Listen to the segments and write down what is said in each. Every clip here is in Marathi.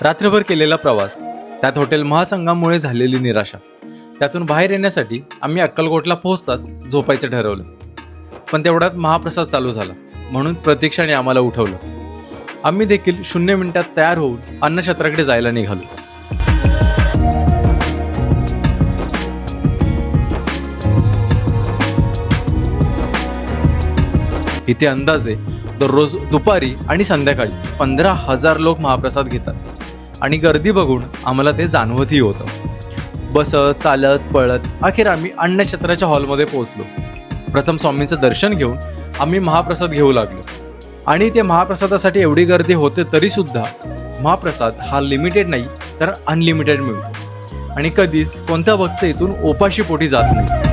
रात्रभर केलेला प्रवास, त्यात हॉटेल महासंघामुळे झालेली निराशा, त्यातून बाहेर येण्यासाठी आम्ही अक्कलकोटला पोहोचताच झोपायचं ठरवलं. पण तेवढ्यात महाप्रसाद चालू झाला, म्हणून प्रतीक्षाने आम्हाला उठवलं. आम्ही देखील 0 मिनिटात तयार होऊन अन्नछत्राकडे जायला निघालो. इथे अंदाजे दररोज दुपारी आणि संध्याकाळी 15,000 लोक महाप्रसाद घेतात आणि गर्दी बघून आम्हाला ते जाणवतही होतं. बसत, चालत, पळत अखेर आम्ही अन्नछत्राच्या हॉलमध्ये पोहोचलो. प्रथम स्वामींचं दर्शन घेऊन आम्ही महाप्रसाद घेऊ लागलो. आणि ते महाप्रसादासाठी एवढी गर्दी होते तरीसुद्धा महाप्रसाद हा लिमिटेड नाही तर अनलिमिटेड मिळतो आणि कधीच कोणता भक्त इथून उपाशी पोटी जात नाही.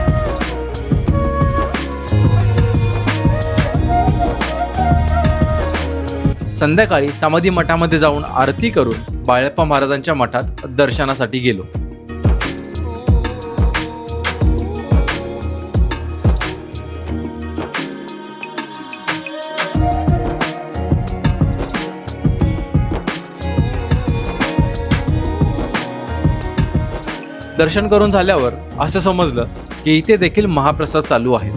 संध्याकाळी समाधी मठामध्ये जाऊन आरती करून बाळप्पा महाराजांच्या मठात दर्शनासाठी गेलो. दर्शन करून झाल्यावर असं समजलं की इथे देखील महाप्रसाद चालू आहे.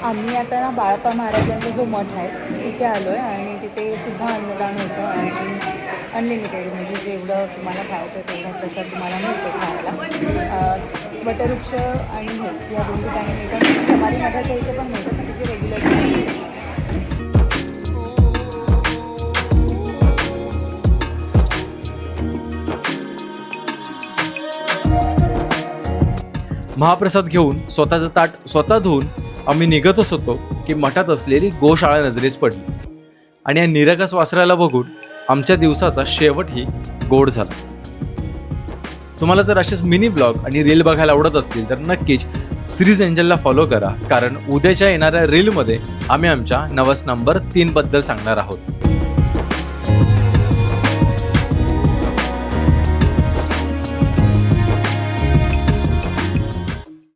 आम्ही आता ना बाळप्पा महाराजांचा जो मठ आहे तिथे आलो आहे आणि तिथे सुद्धा अन्नदान होतं आणि अनलिमिटेड म्हणजे जेवढं तुम्हाला खायचं तेवढा प्रसाद तुम्हाला मिळतो खायला. वटवृक्ष आणि हे या 2 ठिकाणी मिळतात. समाधी मठाच्या इथे पण मिळतं पण तिथे रेग्युलर. महाप्रसाद घेऊन स्वतःचं ताट स्वतः धुवून आम्ही निघतच होतो की मठात असलेली गोशाळा नजरेस पडली आणि या निरागस वासराला बघून आमच्या दिवसाचा शेवटही गोड झाला. तुम्हाला जर असेच मिनी ब्लॉग आणि रील बघायला आवडत असतील तर नक्कीच सिरीज एंजलला फॉलो करा, कारण उद्याच्या येणाऱ्या रीलमध्ये आम्ही आमच्या नवस नंबर 3 बद्दल सांगणार आहोत.